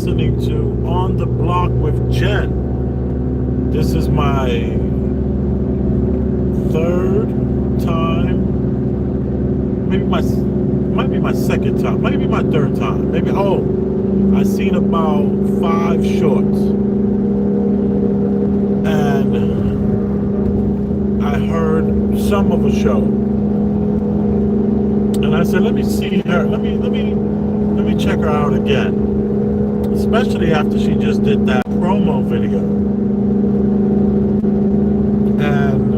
listening to On the Block with Jen. This is my third time, might be my second time, might be my third time. Maybe, I seen about 5 shorts. And I heard some of a show. And I said, let me see her, let me check her out again. Especially after she just did that promo video. And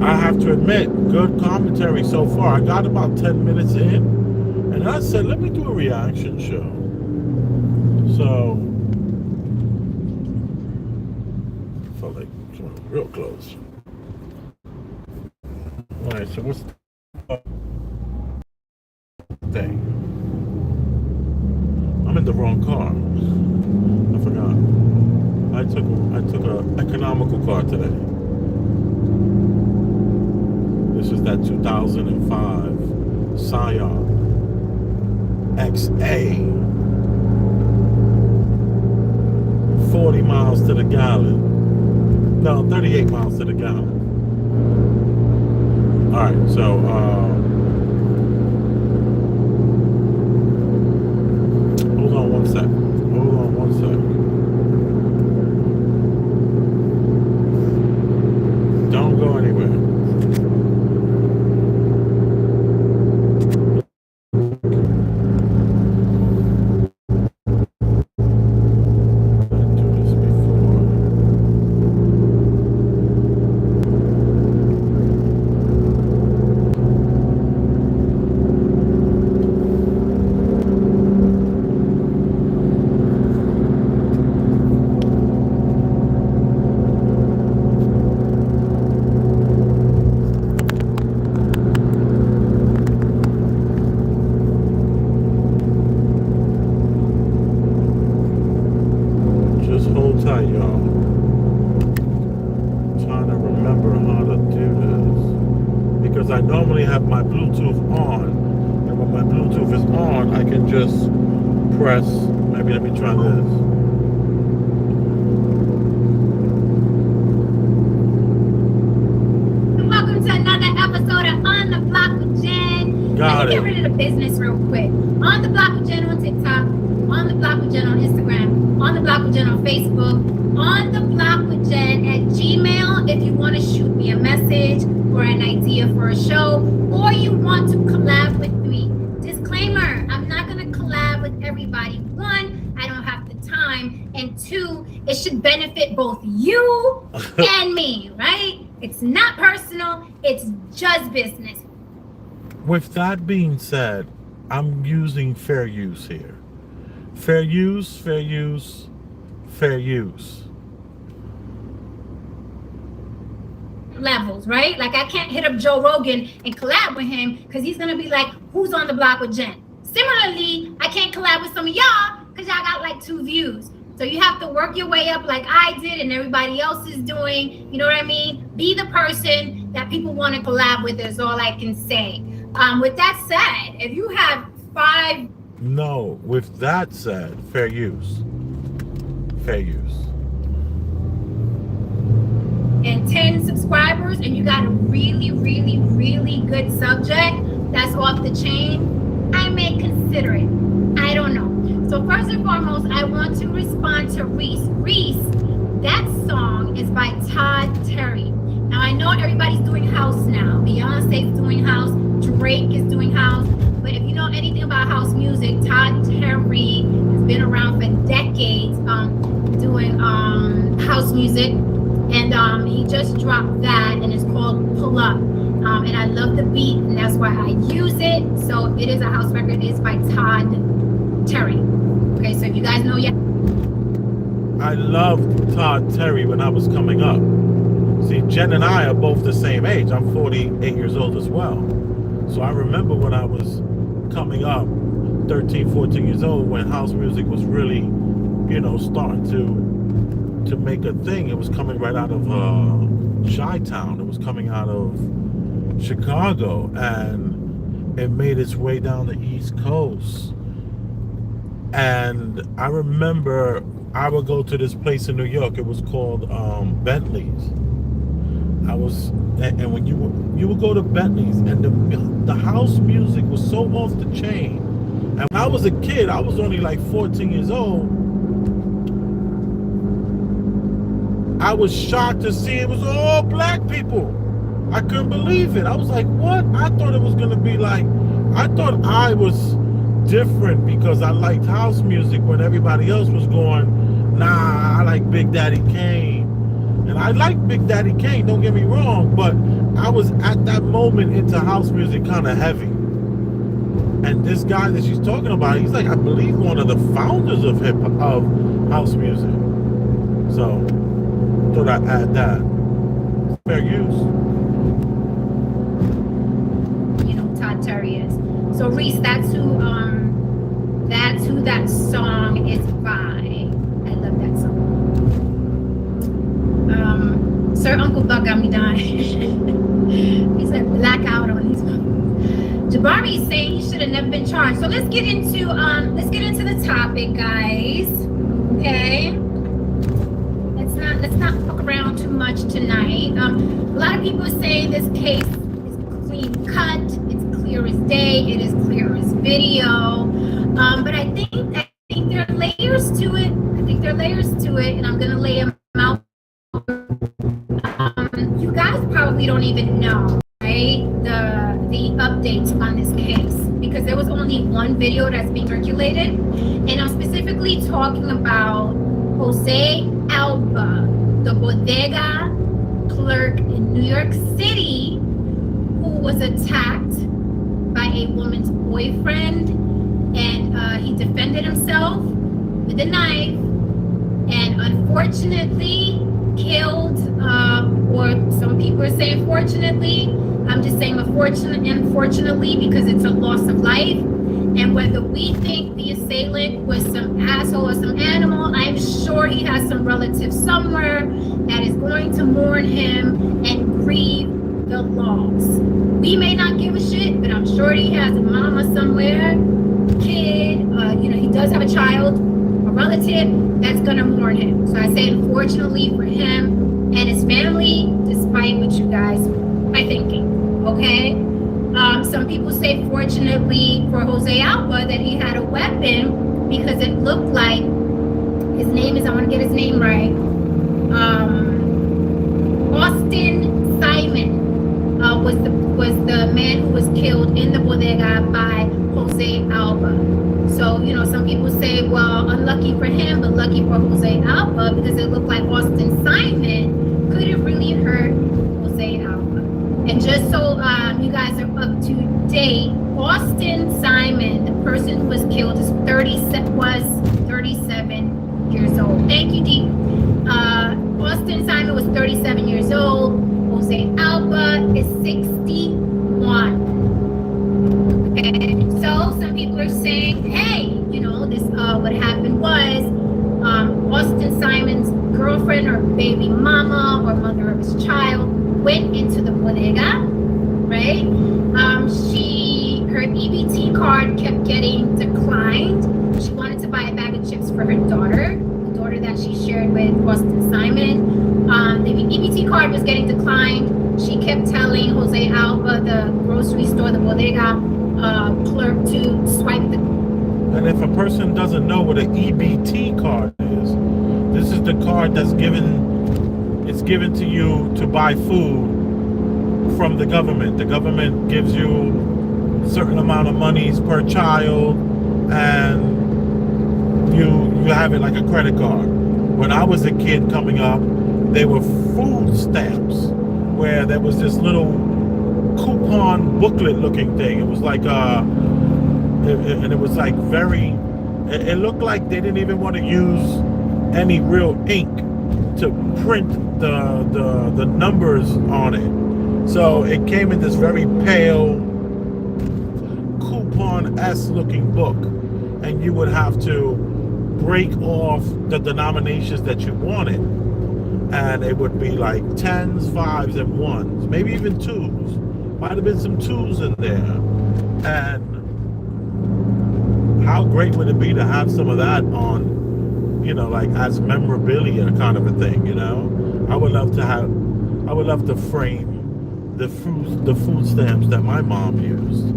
I have to admit, good commentary so far. I got about 10 minutes in, and I said, let me do a reaction show. So, I felt like real close. Alright, so what's the thing? I'm in the wrong car. I forgot. I took a economical car today. This is that 2005 Scion XA. 40 miles to the gallon. No, 38 miles to the gallon. Alright, so hold on one sec. Don't go anywhere. I normally have my Bluetooth on, and when my Bluetooth is on, I can just press, maybe let me try this. Welcome to another episode of On the Block with Jen. Let me get rid of the business real quick. On the Block with Jen on TikTok, On the Block with Jen on Instagram, On the Block with Jen on Facebook, On the Block with Jen at Gmail if you want to shoot me a message or an idea for a show, or you want to collab with me. Disclaimer, I'm not going to collab with everybody. 1, I don't have the time, and 2, it should benefit both you and me, right? It's not personal, it's just business. With that being said, I'm using fair use here. Fair use, fair use, fair use. Levels, right? Like I can't hit up Joe Rogan and collab with him because he's gonna be like, who's on the block with Jen? Similarly, I can't collab with some of y'all because y'all got like 2 views. So you have to work your way up like I did and everybody else is doing. You know what I mean? Be the person that people want to collab with is all I can say. With that said, if you have 5... No, with that said, fair use. Fair use. And 10 subscribers and you got a really, really, really good subject that's off the chain, I may consider it. I don't know. So first and foremost, I want to respond to Reese. Reese, that song is by Todd Terry. Now I know everybody's doing house now. Beyonce's doing house, Drake is doing house. But if you know anything about house music, Todd Terry has been around for decades doing house music. And he just dropped that, and it's called Pull Up. And I love the beat, and that's why I use it. So it is a house record. It's by Todd Terry. Okay, so if you guys know yet. I loved Todd Terry when I was coming up. See, Jen and I are both the same age. I'm 48 years old as well. So I remember when I was coming up, 13, 14 years old, when house music was really, starting to make a thing. It was coming right out of Chi-Town. It was coming out of Chicago, and it made its way down the East Coast. And I remember I would go to this place in New York. It was called Bentley's. And when you would go to Bentley's, and the house music was so off the chain. And when I was a kid, I was only like 14 years old. I was shocked to see it was all black people. I couldn't believe it. I was like, what? I thought it was gonna be like, I thought I was different because I liked house music when everybody else was going, nah, I like Big Daddy Kane. And I like Big Daddy Kane, don't get me wrong, but I was at that moment into house music kind of heavy. And this guy that she's talking about, he's like, I believe one of the founders of house music. So, thought I'd add that. Fair use. You know, Todd Terry is. So Reese, that's who that song is by. I love that song. Sir Uncle Buck got me dying. He said blackout on these ones. Jabari is saying he should have never been charged. So let's get into the topic, guys. Okay. Let's not fuck around too much tonight. A lot of people say this case is clean cut. It's clear as day. It is clear as video. But I think there are layers to it. And I'm gonna lay them out. You guys probably don't even know, right? The updates on this case, because there was only one video that's being circulated, and I'm specifically talking about Jose Alba, the Bodega clerk in New York City, who was attacked by a woman's boyfriend, and he defended himself with a knife, and unfortunately killed, or some people are saying fortunately. I'm just saying unfortunately, because it's a loss of life. And whether we think the assailant was some asshole or some animal, I'm sure he has some relatives somewhere that is going to mourn him and grieve the loss. We may not give a shit, but I'm sure he has a mama somewhere, kid, he does have a child, a relative that's gonna mourn him. So I say unfortunately for him and his family, despite what you guys are thinking, okay? Some people say fortunately for Jose Alba that he had a weapon, because it looked like his name is, I want to get his name right, Austin Simon was the man who was killed in the bodega by Jose Alba. So, some people say, well, unlucky for him, but lucky for Jose Alba, because it looked like Austin Simon could have really hurt Jose Alba. And just so you guys are up to date, Austin Simon, the person who was killed, was 37 years old. Thank you, Dee. Austin Simon was 37 years old. Jose Alba is 61. Okay, so some people are saying, hey, this what happened was Austin Simon's girlfriend or baby mama or mother of his child went into the bodega, right? Her EBT card kept getting declined. She wanted to buy a bag of chips for her daughter, the daughter that she shared with Austin Simon. The EBT card was getting declined. She kept telling Jose Alba, the grocery store, the bodega clerk, to swipe the. And if a person doesn't know what an EBT card is, this is the card that's given to you to buy food from the government. The government gives you a certain amount of monies per child, and you have it like a credit card. When I was a kid coming up, they were food stamps, where there was this little coupon booklet looking thing. It was like and it was like it looked like they didn't even want to use any real ink to print the numbers on it. So it came in this very pale coupon-esque looking book, and you would have to break off the denominations that you wanted, and it would be like 10s, 5s, and 1s, maybe even 2s. Might have been some 2s in there. And how great would it be to have some of that on, you know, like as memorabilia kind of a thing, you know? I would love to frame the food stamps that my mom used.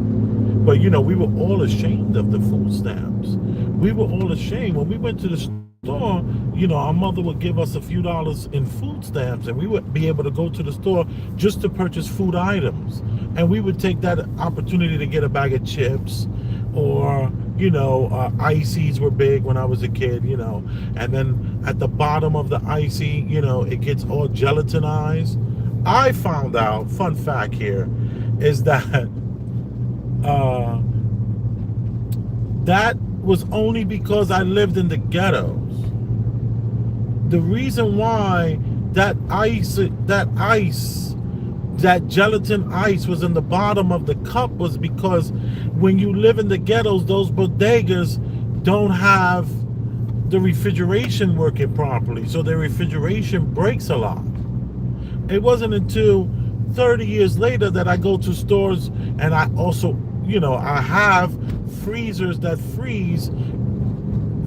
But, you know, we were all ashamed of the food stamps. We were all ashamed. When we went to the store, you know, our mother would give us a few dollars in food stamps, and we would be able to go to the store just to purchase food items. And we would take that opportunity to get a bag of chips, or, you know, ices were big when I was a kid, you know. And then at the bottom of the icy, you know, it gets all gelatinized. I found out, fun fact here, is that that was only because I lived in the ghettos. The reason why that gelatin ice was in the bottom of the cup was because when you live in the ghettos, those bodegas don't have the refrigeration working properly, so their refrigeration breaks a lot. It wasn't until 30 years later that I go to stores, and I also, you know, I have freezers that freeze.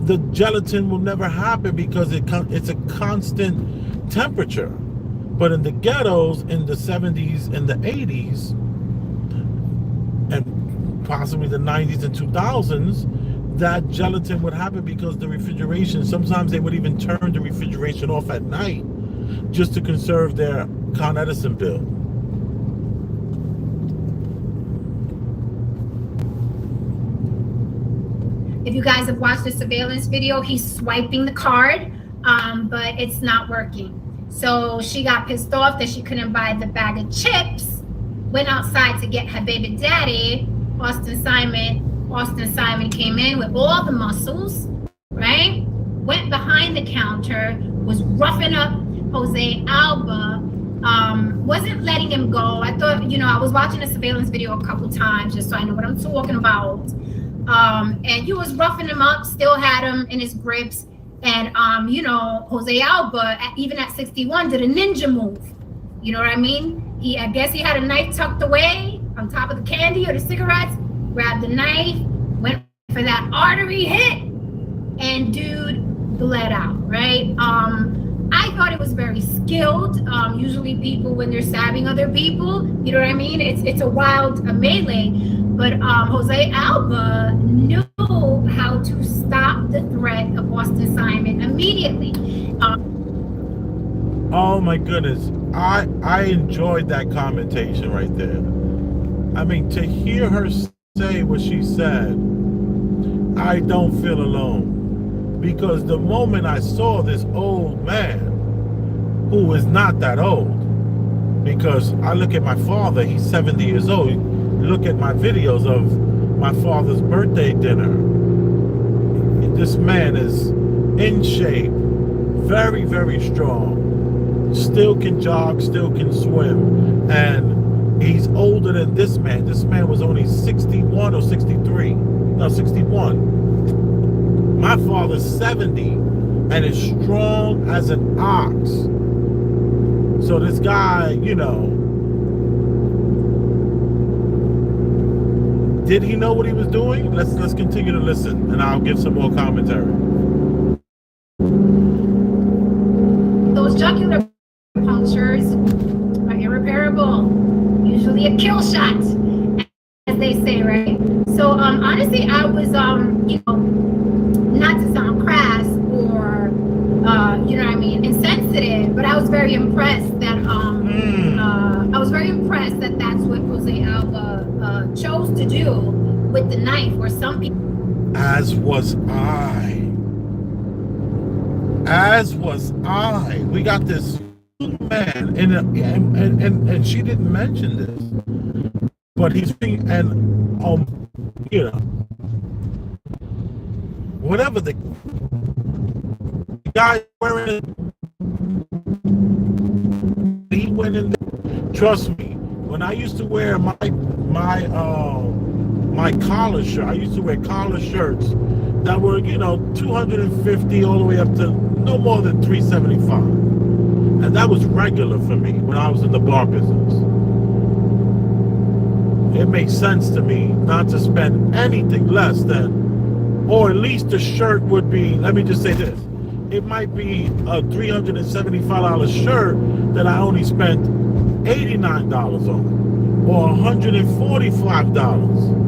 The gelatin will never happen because it's a constant temperature. But in the ghettos in the 70s and the 80s, and possibly the 90s and 2000s, that gelatin would happen because the refrigeration, sometimes they would even turn the refrigeration off at night just to conserve their Con Edison bill. If you guys have watched the surveillance video, he's swiping the card, but it's not working. So she got pissed off that she couldn't buy the bag of chips, went outside to get her baby daddy, Austin Simon. Austin Simon came in with all the muscles, right? Went behind the counter, was roughing up Jose Alba, wasn't letting him go. I thought, you know, I was watching the surveillance video a couple times just so I know what I'm talking about. And he was roughing him up, still had him in his grips. And, you know, Jose Alba, even at 61, did a ninja move. You know what I mean? I guess he had a knife tucked away on top of the candy or the cigarettes, grabbed the knife, went for that artery hit, and dude bled out, right? I thought it was very skilled. Usually people, when they're stabbing other people, you know what I mean? It's a wild melee. But Jose Alba knew how to stop the threat of Austin Simon immediately. Oh my goodness. I enjoyed that commentation right there. I mean, to hear her say what she said, I don't feel alone. Because the moment I saw this old man, who is not that old, because I look at my father, he's 70 years old. Look at my videos of my father's birthday dinner. This man is in shape, very, very strong, still can jog, still can swim, and he's older than this man. This man was only 61 or 63. No, 61. My father's 70 and is strong as an ox. So this guy, you know, did he know what he was doing? Let's continue to listen, and I'll give some more commentary. Those jugular punctures are irreparable. Usually a kill shot, as they say, right? So honestly, I was you know, not to sound crass or you know what I mean, insensitive, but I was very impressed that that's what Jose Alba chose to do with the knife, where some people. As was I. We got this man, and she didn't mention this, but he's being, and you know, whatever the guy wearing, he went in there. Trust me, when I used to wear my collar shirt, I used to wear collar shirts that were, you know, 250 all the way up to no more than 375, and that was regular for me when I was in the bar business. It makes sense to me not to spend anything less than Or at least the shirt would be, let me just say this, it might be a $375 shirt that I only spent $89 on, or $145,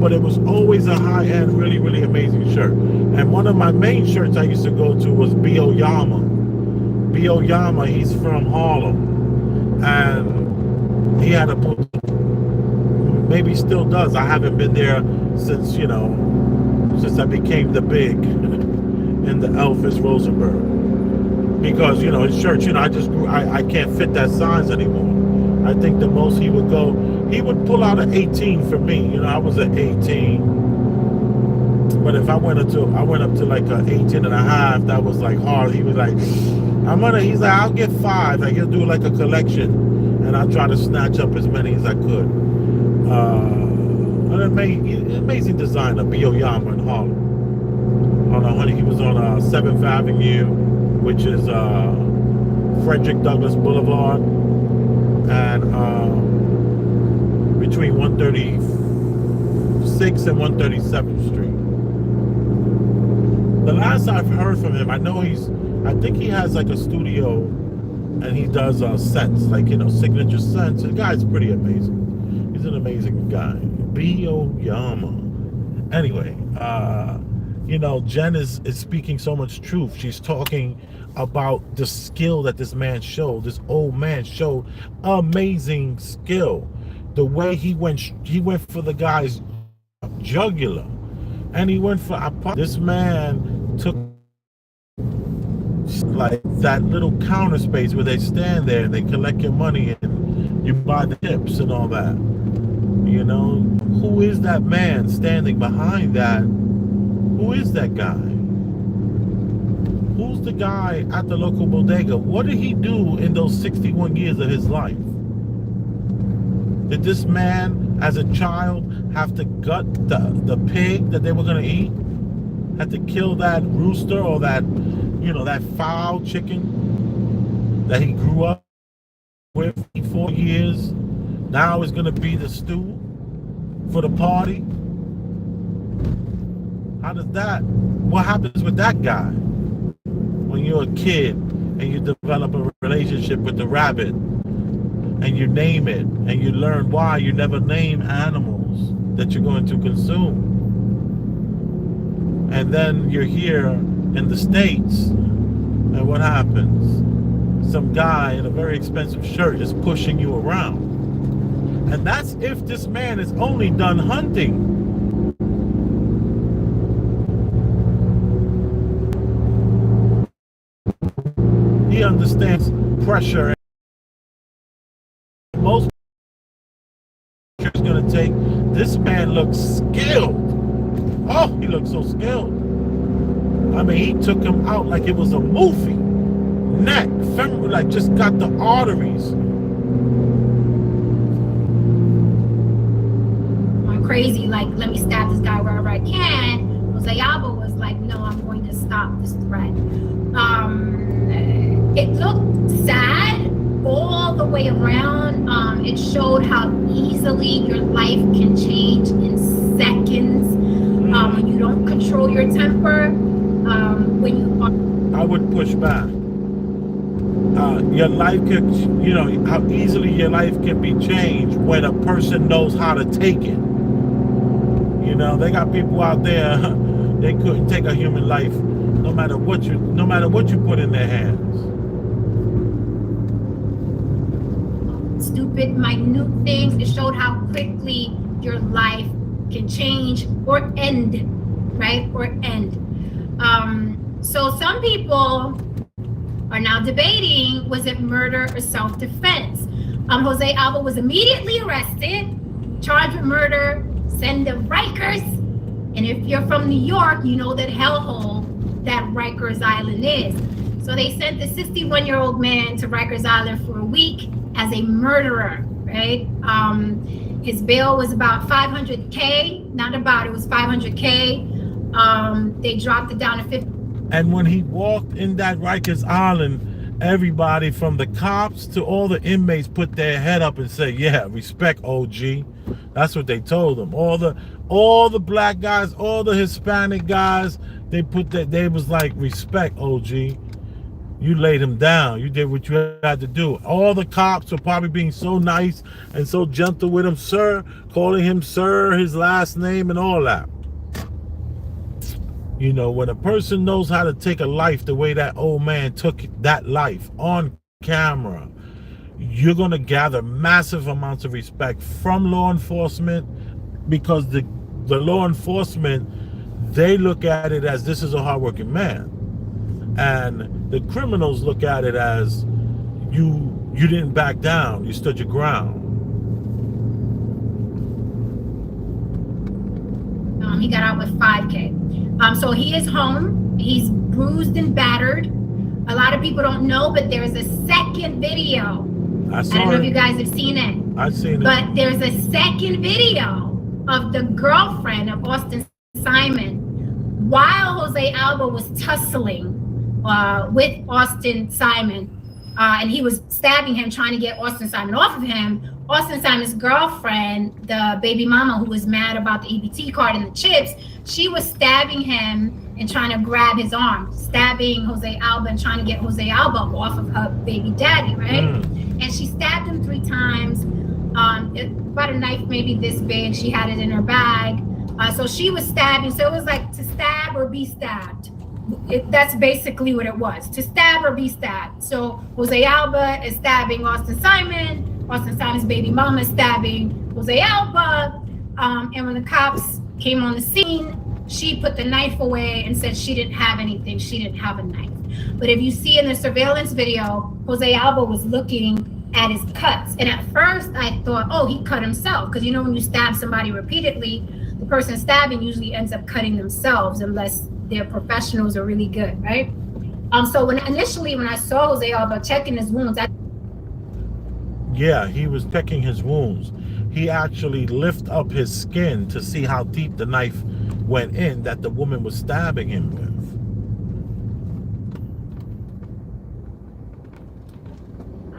but it was always a high-end, really, really amazing shirt. And one of my main shirts I used to go to was B.O. Yama. B.O. Yama, he's from Harlem, and he had a book, maybe still does. I haven't been there since, since I became the big in the Elvis Rosenberg. Because, his shirts, I just grew, I can't fit that size anymore. I think the most he would go, he would pull out an 18 for me. I was an 18. But if I went up to like an 18 and a half, that was like hard. He was like, he's like, I'll get 5. Like, he'll do like a collection. And I'll try to snatch up as many as I could. An amazing designer, B.O. Yama in Harlem. He was on 7th Avenue, which is Frederick Douglass Boulevard, and between 136 and 137th Street. The last I've heard from him, I think he has like a studio, and he does scents, like, signature scents. The guy's pretty amazing. He's an amazing guy. B.O. Yama. Anyway, Jen is speaking so much truth. She's talking about the skill that this man showed. This old man showed amazing skill. The way he went for the guy's jugular, and he went for this man took like that little counter space where they stand there and they collect your money and you buy the tips and all that. Who is that man standing behind that? Who is that guy? Who's the guy at the local bodega? What did he do in those 61 years of his life? Did this man, as a child, have to gut the pig that they were going to eat? Had to kill that rooster or that, that fowl chicken that he grew up with 4 years? Now is going to be the stew for the party? How does that, what happens with that guy? When you're a kid and you develop a relationship with the rabbit and you name it and you learn why you never name animals that you're going to consume. And then you're here in the States, and what happens? Some guy in a very expensive shirt is pushing you around. And that's if this man is only done hunting. He understands pressure. Most is going to take. This man looks skilled. Oh, he looks so skilled. I mean, he took him out like it was a movie. Neck, femoral, like just got the arteries. Crazy, like, let me stab this guy wherever I can. Yama was like, no, I'm going to stop this threat. It looked sad all the way around. It showed how easily your life can change in seconds when you don't control your temper. When you are, I would push back. Your life could, how easily your life can be changed when a person knows how to take it. They got people out there, they couldn't take a human life no matter what you put in their hands. Stupid, minute things. It showed how quickly your life can change or end, right? Or end. So some people are now debating, was it murder or self-defense? Jose Alba was immediately arrested, charged with murder, sent to Rikers. And if you're from New York, you know that hellhole that Rikers Island is. So they sent the 61-year-old man to Rikers Island for a week as a murderer, right? His bail was about $500K, it was $500K. They dropped it down to $50. And when he walked in that Rikers Island, everybody from the cops to all the inmates put their head up and said, yeah, respect OG. That's what they told him. All the black guys, all the Hispanic guys, they was like, respect, OG. You laid him down. You did what you had to do. All the cops were probably being so nice and so gentle with him, sir, calling him sir, his last name and all that. You know, when a person knows how to take a life the way that old man took that life on camera, you're going to gather massive amounts of respect from law enforcement, because the law enforcement, they look at it as this is a hardworking man. And the criminals look at it as you didn't back down, you stood your ground. He got out with 5K. So he is home. He's bruised and battered. A lot of people don't know, but there is a second video. I don't know if you guys have seen it. I've seen it. But there's a second video of the girlfriend of Austin Simon while Jose Alba was tussling with Austin Simon, and he was stabbing him, trying to get Austin Simon off of him. Austin Simon's girlfriend, the baby mama who was mad about the EBT card and the chips, she was stabbing him and trying to grab his arm, stabbing Jose Alba and trying to get Jose Alba off of her baby daddy, right? And she stabbed him 3 times, about a knife maybe this big. She had it in her bag. So she was stabbing. So it was like to stab or be stabbed. That's basically what it was, to stab or be stabbed. So Jose Alba is stabbing Austin Simon. Austin Simon's baby mama is stabbing Jose Alba. And when the cops came on the scene, she put the knife away and said she didn't have anything. She didn't have a knife. But if you see in the surveillance video, Jose Alba was looking at his cuts. And at first I thought, oh, he cut himself. Because you know, when you stab somebody repeatedly, the person stabbing usually ends up cutting themselves unless they're professionals or really good, right? So initially when I saw Jose Alba checking his wounds, yeah, he was checking his wounds. He actually lifted up his skin to see how deep the knife went in that the woman was stabbing him with.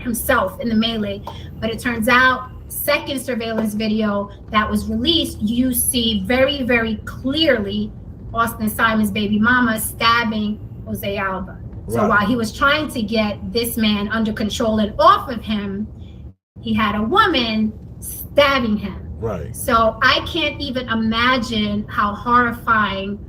Himself in the melee, but it turns out second surveillance video that was released, you see very, very clearly Austin Simon's baby mama stabbing Jose Alba. So right. While he was trying to get this man under control and off of him, he had a woman stabbing him. Right. So I can't even imagine how horrifying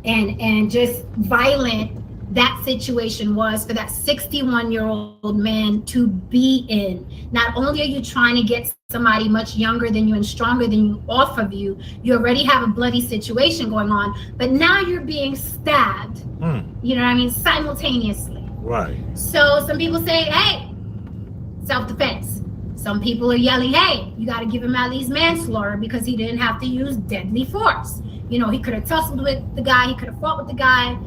and just violent that situation was for that 61-year-old man to be in. Not only are you trying to get somebody much younger than you and stronger than you off of you, you already have a bloody situation going on, but now you're being stabbed, you know what I mean, simultaneously. Right. So some people say, hey, self-defense. Some people are yelling, hey, you got to give him at least manslaughter because he didn't have to use deadly force. You know, he could have tussled with the guy, he could have fought with the guy.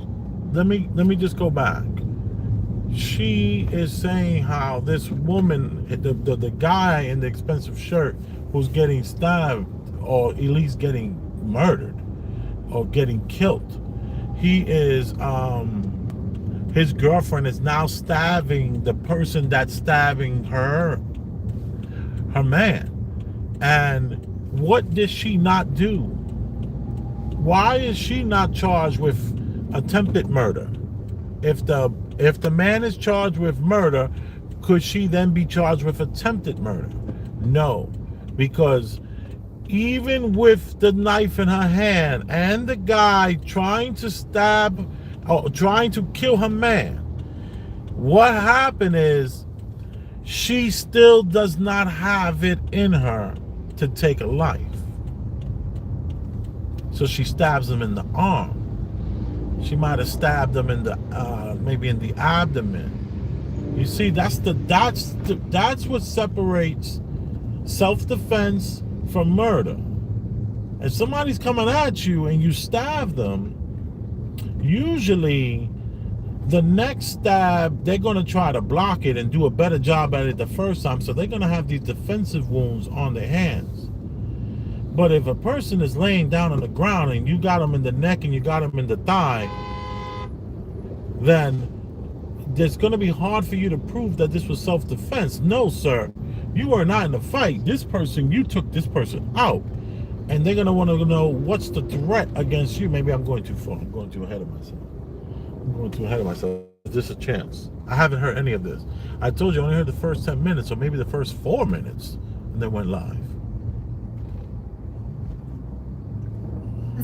Let me just go back. She is saying how this woman, the guy in the expensive shirt who's getting stabbed or at least getting murdered or getting killed, he is his girlfriend is now stabbing the person that's stabbing her man. And what did she not do? Why is she not charged with attempted murder? If the man is charged with murder, could she then be charged with attempted murder? No, because even with the knife in her hand and the guy trying to stab or trying to kill her man, what happened is she still does not have it in her to take a life. So she stabs him in the arm. She might have stabbed him in the maybe in the abdomen. You see, that's what separates self-defense from murder. If somebody's coming at you and you stab them, usually the next stab they're going to try to block it and do a better job at it the first time, so they're going to have these defensive wounds on their hands. But if a person is laying down on the ground and you got them in the neck and you got them in the thigh, then it's going to be hard for you to prove that this was self-defense. No, sir. You are not in a fight. This person, you took this person out. And they're going to want to know what's the threat against you. Maybe I'm going too far. I'm going too ahead of myself. Is this a chance? I haven't heard any of this. I told you I only heard the first 10 minutes, or maybe the first 4 minutes, and then went live.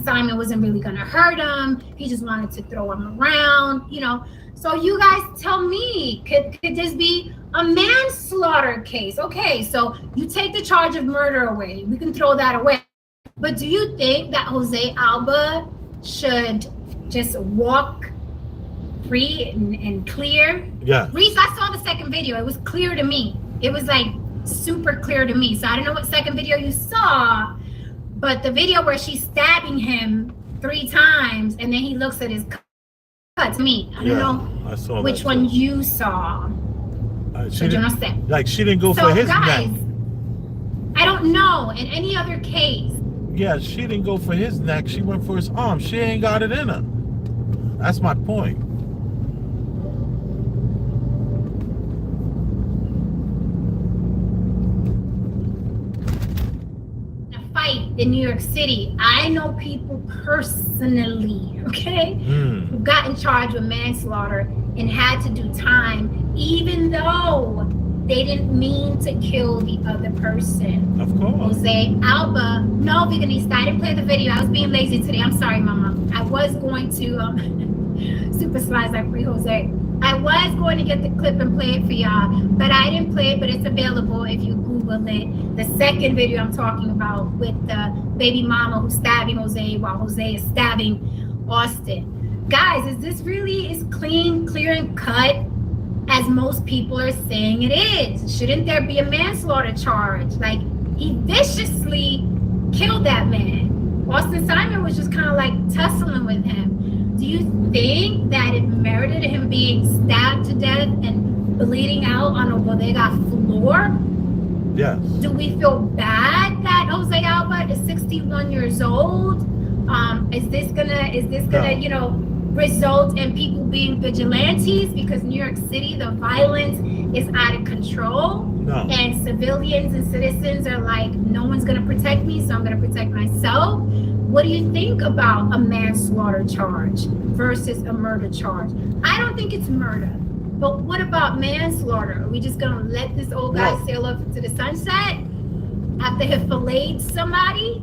Simon wasn't really going to hurt him. He just wanted to throw him around, you know. So you guys tell me, could this be a manslaughter case? Okay, so you take the charge of murder away. We can throw that away. But do you think that Jose Alba should just walk free and clear? Yeah. Reese, I saw the second video. It was clear to me. It was like super clear to me. So I don't know what second video you saw, but the video where she's stabbing him 3 times and then he looks at his cuts. Me, I don't know I saw which one you saw. She didn't go for his neck. I don't know in any other case. Yeah, she didn't go for his neck. She went for his arm. She ain't got it in her. That's my point. Fight in New York City. I know people personally, okay, who got in charge with manslaughter and had to do time, even though they didn't mean to kill the other person. Of course. Jose Alba, no, Veganista, I didn't play the video. I was being lazy today. I'm sorry, Mama. I was going to super slides like free Jose. I was going to get the clip and play it for y'all, but I didn't play it, but it's available if you Google it. The second video I'm talking about with the baby mama who's stabbing Jose while Jose is stabbing Austin. Guys, is this really as clean, clear, and cut as most people are saying it is? Shouldn't there be a manslaughter charge? Like, he viciously killed that man. Austin Simon was just kind of like tussling with him. Do you think that it merited him being stabbed to death and bleeding out on a bodega floor? Yes. Do we feel bad that Jose Alba is 61 years old? Is this gonna, you know, result in people being vigilantes because New York City, the violence is out of control? No. And civilians and citizens are like, no one's gonna protect me, so I'm gonna protect myself. What do you think about a manslaughter charge versus a murder charge? I don't think it's murder, but what about manslaughter? Are we just gonna let this old guy sail off into the sunset after he filleted somebody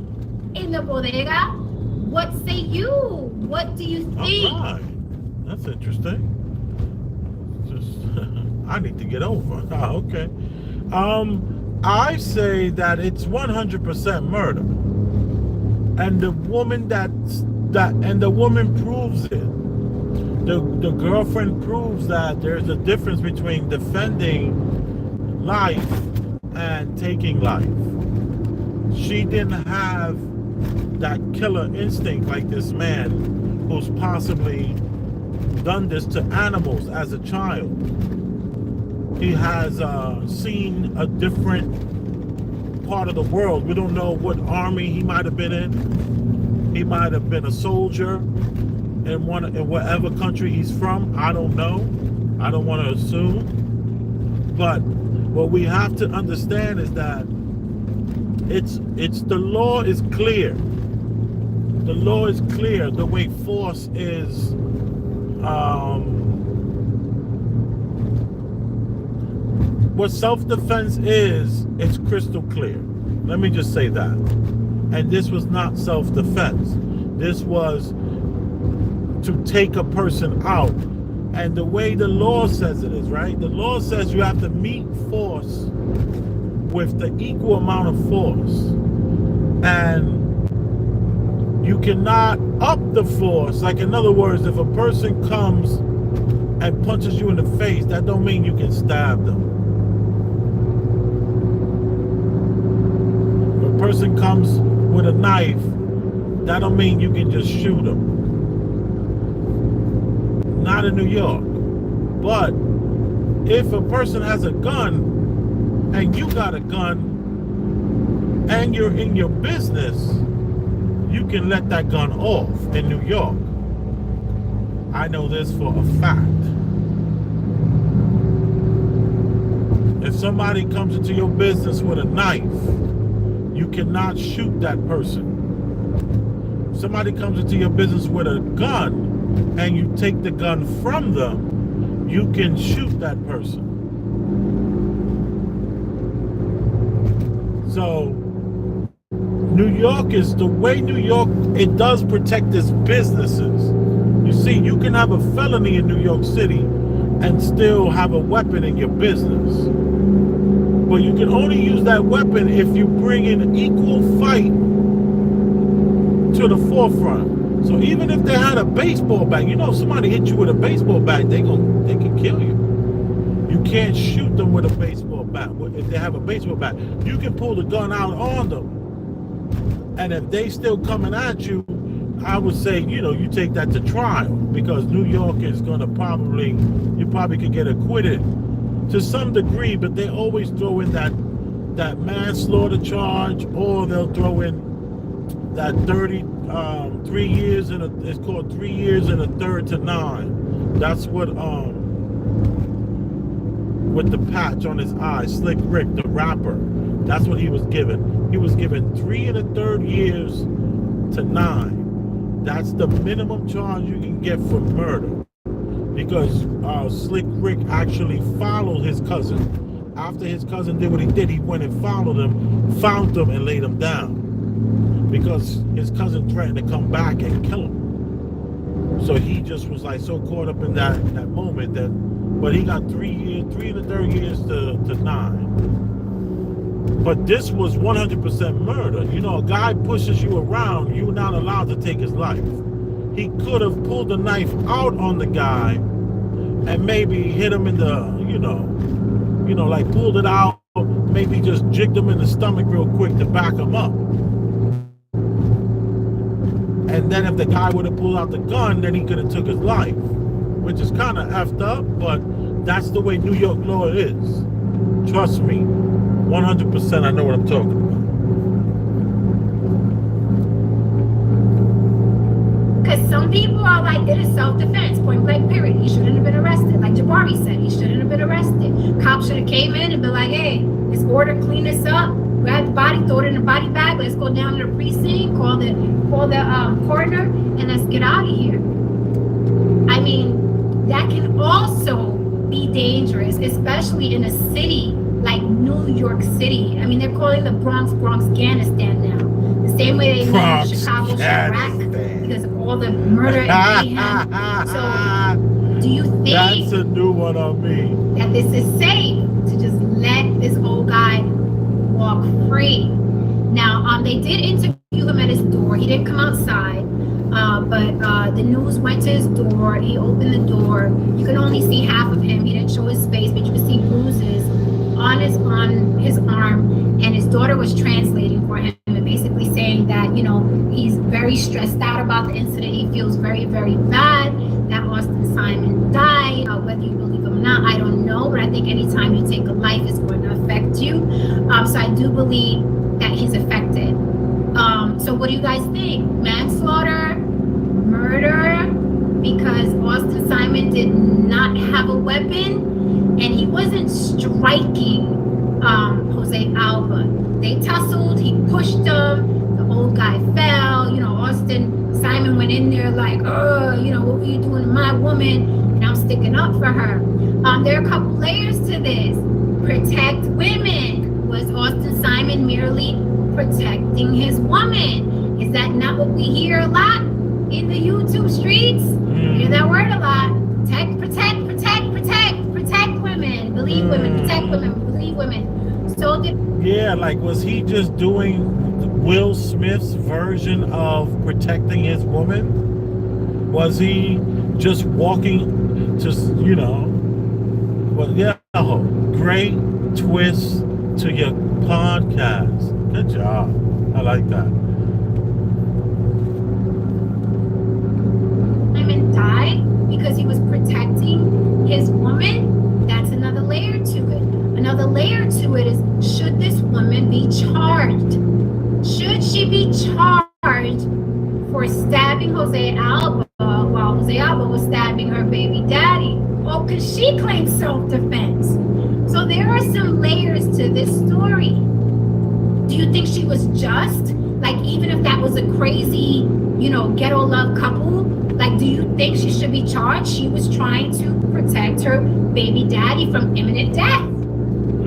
in the bodega? What say you? What do you think? All right. That's interesting. Just, I need to get over. Oh, okay. I say that it's 100% murder. And the woman the woman proves it. The girlfriend proves that there's a difference between defending life and taking life. She didn't have that killer instinct like this man who's possibly done this to animals as a child. He has seen a different part of the world. We don't know what army he might have been in. He might have been a soldier in whatever country he's from. I don't know. I don't want to assume. But what we have to understand is that it's the law is clear. The law is clear. The way force is what self-defense is, it's crystal clear. Let me just say that. And this was not self-defense. This was to take a person out. And the way the law says it is, right? The law says you have to meet force with the equal amount of force. And you cannot up the force. Like, in other words, if a person comes and punches you in the face, that don't mean you can stab them. Person comes with a knife, that don't mean you can just shoot them. Not in New York. But if a person has a gun and you got a gun and you're in your business, you can let that gun off in New York. I know this for a fact. If somebody comes into your business with a knife, you cannot shoot that person. If somebody comes into your business with a gun and you take the gun from them, you can shoot that person. So New York is the way New York, it does protect its businesses. You see, you can have a felony in New York City and still have a weapon in your business. But you can only use that weapon if you bring an equal fight to the forefront. So even if they had a baseball bat, you know, somebody hit you with a baseball bat, they can kill you. You can't shoot them with a baseball bat. If they have a baseball bat, you can pull the gun out on them. And if they still coming at you, I would say, you know, you take that to trial, because New York is going to you probably could get acquitted to some degree, but they always throw in that manslaughter charge, or they'll throw in that 3 years it's called 3 years and a third to 9. That's what with the patch on his eye, Slick Rick, the rapper, that's what he was given. He was given 3 1/3 years to 9. That's the minimum charge you can get for murder, because Slick Rick actually followed his cousin. After his cousin did what he did, he went and followed him, found him, and laid him down, because his cousin threatened to come back and kill him. So he just was like so caught up in that moment that, but he got 3 1/3 years to 9. But this was 100% murder. You know, a guy pushes you around, you're not allowed to take his life. He could have pulled the knife out on the guy and maybe hit him in the, like pulled it out, maybe just jigged him in the stomach real quick to back him up. And then if the guy would have pulled out the gun, then he could have took his life, which is kind of effed up, but that's the way New York law is. Trust me, 100% I know what I'm talking about. Because some people are like, it is self-defense, point blank period. He shouldn't have been arrested. Like Jabari said, he shouldn't have been arrested. Cops should have came in and been like, hey, it's order, clean this up, grab the body, throw it in a body bag, let's go down to the precinct, call the coroner, and let's get out of here. I mean, that can also be dangerous, especially in a city like New York City. I mean, they're calling the Bronx Afghanistan now. The same way they named Chicago Chirac, because of all the murder and mayhem. So, do you think that's a new one on me, that this is safe to just let this old guy walk free? Now, they did interview him at his door. He didn't come outside. But the news went to his door. He opened the door. You could only see half of him. He didn't show his face, but you could see bruises on his arm. And his daughter was translating for him and basically saying that, you know, he's very stressed out about the incident. He feels very, very bad that Austin Simon died. Whether you believe him or not, I don't know. But I think anytime you take a life, it's going to affect you. So I do believe that he's affected. So what do you guys think? Manslaughter, murder, because Austin Simon did not have a weapon and he wasn't striking Jose Alba. They tussled, he pushed him, the old guy fell, you know, Austin Simon went in there like, you know, what were you doing to my woman? And I'm sticking up for her. There are a couple layers to this. Protect women. Was Austin Simon merely protecting his woman? Is that not what we hear a lot in the YouTube streets? You hear that word a lot. Protect women. Believe women. Protect women. Believe women. So yeah, like, was he just doing Will Smith's version of protecting his woman? Was he just walking, just, you know? Well, yeah, great twist to your podcast. Good job. I like that. Simon died because he was protecting his woman. That's another layer to it. Another layer to it is, should this woman be charged? Should she be charged for stabbing Jose Alba while Jose Alba was stabbing her baby daddy? Oh, because she claims self-defense. So there are some layers to this story. Do you think she was just? Like, even if that was a crazy, ghetto love couple, like, do you think she should be charged? She was trying to protect her baby daddy from imminent death.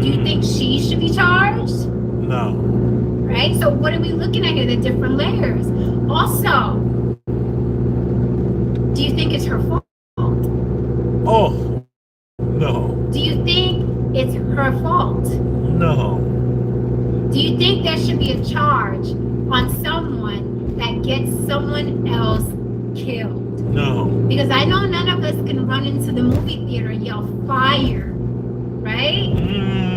Do you think she should be charged? No. Right? So what are we looking at here? The different layers. Also, do you think it's her fault? Oh, no. Do you think it's her fault? No. Do you think there should be a charge on someone that gets someone else killed? No. Because I know none of us can run into the movie theater and yell fire, right?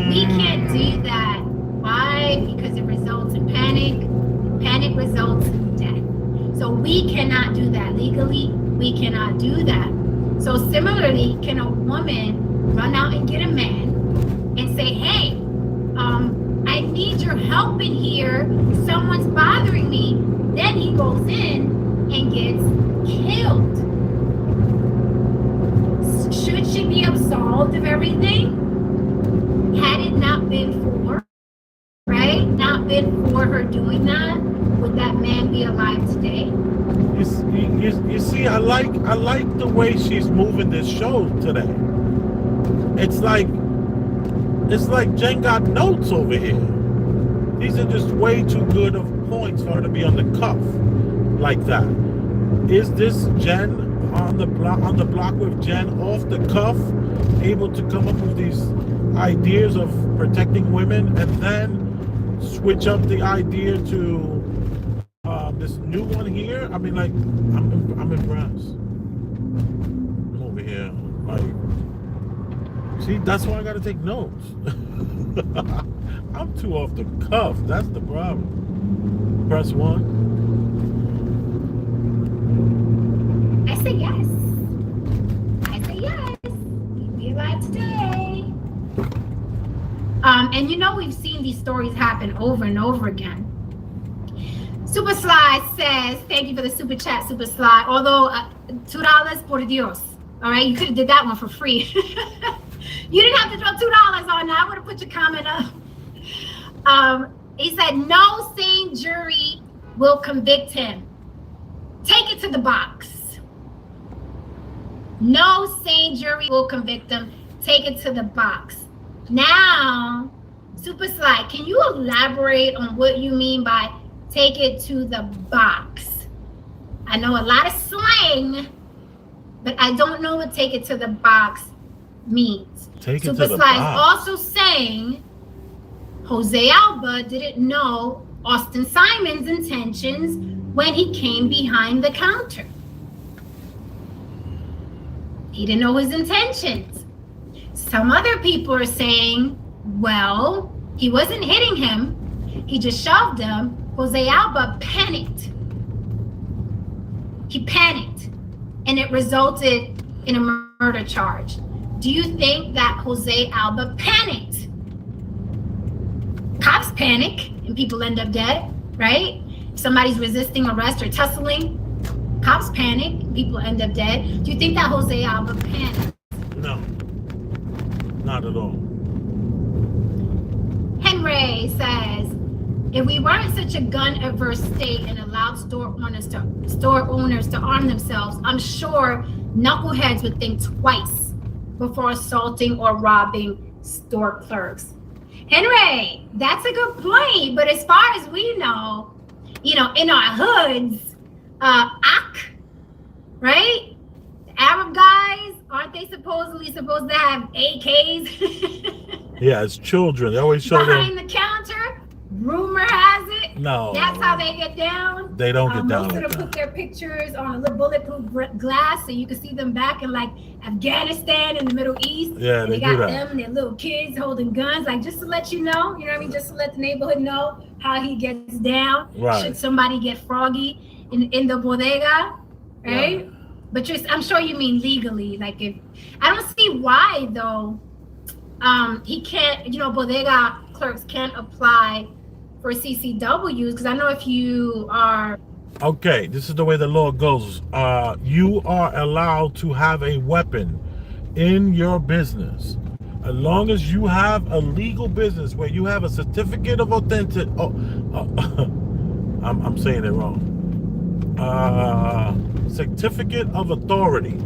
We can't do that. Why? Because it results in panic. Panic results in death. So we cannot do that legally. We cannot do that. So similarly, can a woman run out and get a man and say, hey, I need your help in here. Someone's bothering me. Then he goes in and gets killed. Should she be absolved of everything? Had it not been for, right? Not been for her doing that, would that man be alive today? You see, I like the way she's moving this show today. It's like Jen got notes over here. These are just way too good of points for her to be on the cuff like that. Is this Jen on the block with Jen off the cuff, able to come up with these ideas of protecting women and then switch up the idea to this new one here? I mean, like, I'm impressed. I'm over here, like, see, that's why I gotta take notes. I'm too off the cuff. That's the problem. Press 1. I say yes. I say yes. He'd be alive today. And we've seen these stories happen over and over again. Super Sly says, thank you for the super chat, Super Sly. Although $2 por Dios. All right, you could have did that one for free. You didn't have to throw $2 on that. I would have put your comment up. He said, no sane jury will convict him. Take it to the box. No sane jury will convict him. Take it to the box. Now, Super Sly, can you elaborate on what you mean by take it to the box? I know a lot of slang, but I don't know what take it to the box means. Super Sly is also saying Jose Alba didn't know Austin Simon's intentions when he came behind the counter. He didn't know his intentions. Some other people are saying, well, he wasn't hitting him. He just shoved him. Jose Alba panicked. He panicked, and it resulted in a murder charge. Do you think that Jose Alba panicked? Cops panic, and people end up dead, right? If somebody's resisting arrest or tussling, cops panic, people end up dead. Do you think that Jose Alba panicked? No, not at all. Henry says, if we weren't such a gun-averse state and allowed store owners to arm themselves, I'm sure knuckleheads would think twice before assaulting or robbing store clerks. Henry, that's a good point. But as far as we know, in our hoods, right? The Arab guys, aren't they supposedly supposed to have AKs? Yeah, as children, they always show them behind the counter. Rumor has it. No. That's how they get down. They don't get down. Most of them put their pictures on a little bulletproof glass so you can see them back in like Afghanistan in the Middle East. Yeah, and they got do that. them and their little kids holding guns, like just to let you know, you know what I mean? Just to let the neighborhood know how he gets down. Right. Should somebody get froggy in the bodega, right? Yeah. But I'm sure you mean legally. Like if I don't see why though. He can't, bodega clerks can't apply for CCWs because I know if you are. Okay, this is the way the law goes. You are allowed to have a weapon in your business. As long as you have a legal business where you have a certificate of authentic, I'm saying it wrong. Certificate of authority.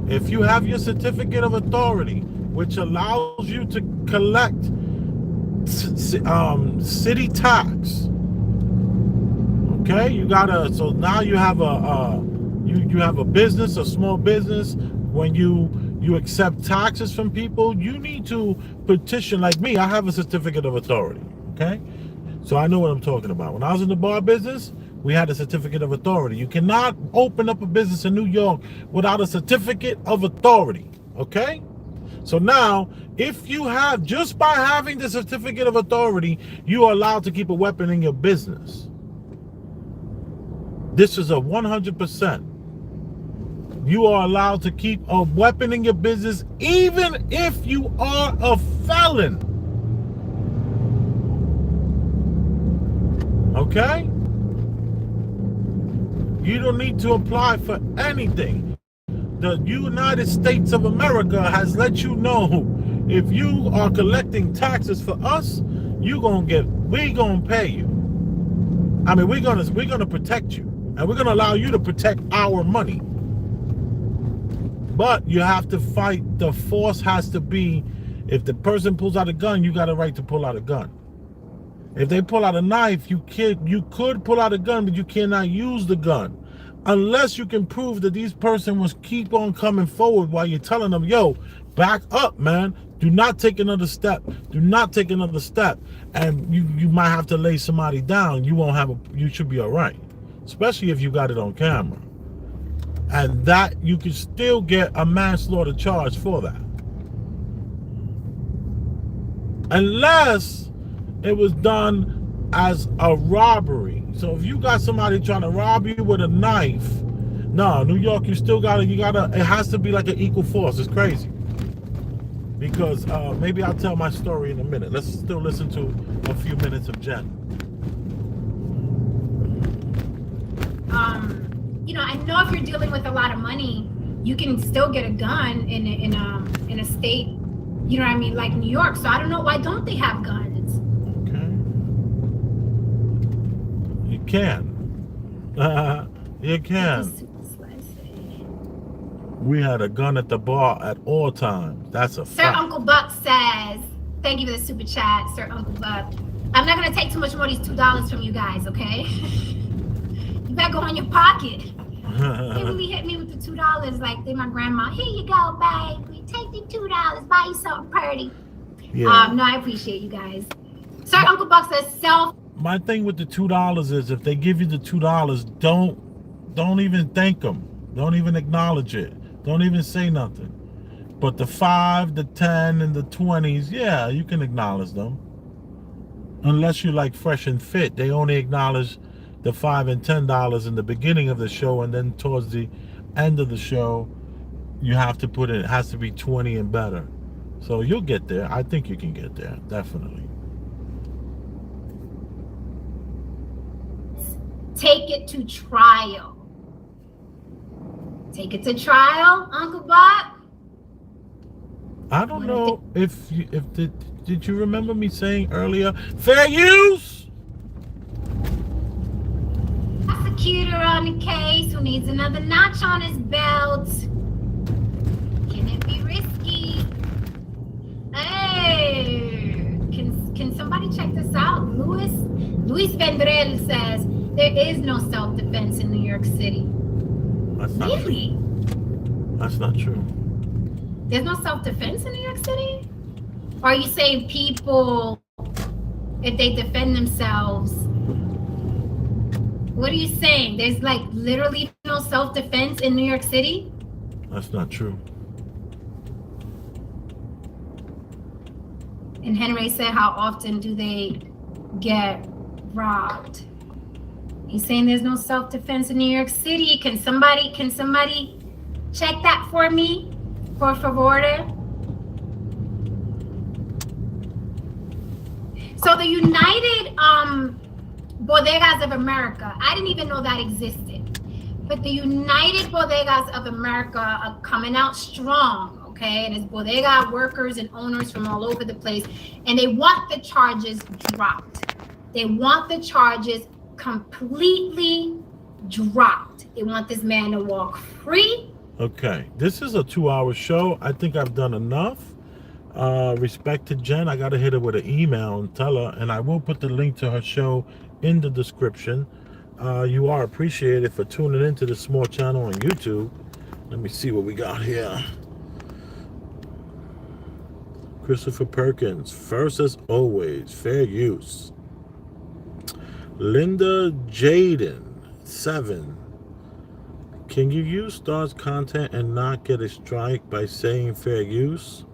If you have your certificate of authority, which allows you to collect city tax, okay, you gotta. So now you have you have a business, a small business. When you accept taxes from people, you need to petition. Like me, I have a certificate of authority. Okay, so I know what I'm talking about. When I was in the bar business, we had a certificate of authority. You cannot open up a business in New York without a certificate of authority. Okay? So now, if you have, just by having the certificate of authority, you are allowed to keep a weapon in your business. This is a 100%. You are allowed to keep a weapon in your business even if you are a felon. Okay? You don't need to apply for anything. The United States of America has let you know, if you are collecting taxes for us, we gonna pay you. I mean, we're gonna protect you, and we're gonna allow you to protect our money. But you have to fight. The force has to be, if the person pulls out a gun, you got a right to pull out a gun. If they pull out a knife, you could pull out a gun, but you cannot use the gun unless you can prove that these person was keep on coming forward while you're telling them, yo, back up, man. Do not take another step. Do not take another step. And you might have to lay somebody down. You should be all right, especially if you got it on camera. And that you can still get a manslaughter charge for that. Unless it was done as a robbery. So if you got somebody trying to rob you with a knife, no, New York, you gotta, it has to be like an equal force. It's crazy. Because maybe I'll tell my story in a minute. Let's still listen to a few minutes of Jen. I know if you're dealing with a lot of money, you can still get a gun in a state, you know what I mean, like New York. So I don't know, why don't they have guns? You can. You can. We had a gun at the bar at all times. That's a fact. Sir Uncle Buck says, thank you for the super chat, Sir Uncle Buck. I'm not going to take too much more of these $2 from you guys, okay? You better go in your pocket. They really hit me with the $2 like they my grandma. Here you go, baby. Take the $2. Buy you something pretty. Yeah. No, I appreciate you guys. Sir Uncle Buck says My thing with the $2 is, if they give you the $2, don't even thank them. Don't even acknowledge it. Don't even say nothing. But the 5, the 10, and the 20s, yeah, you can acknowledge them. Unless you're like fresh and fit, they only acknowledge the $5 and $10 in the beginning of the show, and then towards the end of the show, you have to put it has to be 20 and better. So you'll get there. I think you can get there, definitely. take it to trial. Take it to trial, Uncle Buck? I don't know did you remember me saying earlier, fair use? Prosecutor on the case who needs another notch on his belt. Can it be risky? Hey, can somebody check this out? Luis Vendrell says there is no self-defense in New York City. Really? That's not true. There's no self-defense in New York City? Or are you saying people, if they defend themselves, what are you saying? There's like literally no self-defense in New York City? That's not true. And Henry said, how often do they get robbed? He's saying there's no self-defense in New York City. Can somebody check that for me? Por favor. So the United Bodegas of America, I didn't even know that existed. But the United Bodegas of America are coming out strong, okay? And it's bodega workers and owners from all over the place, and they want the charges dropped. They want the charges completely dropped. They want this man to walk free. Okay, this is a 2-hour show. I think I've done enough. Respect to Jen, I gotta hit her with an email and tell her, and I will put the link to her show in the description. You are appreciated for tuning into the small channel on YouTube. Let me see what we got here. Christopher Perkins, first as always, fair use. Linda Jaden, 7. Can you use Star's content and not get a strike by saying fair use?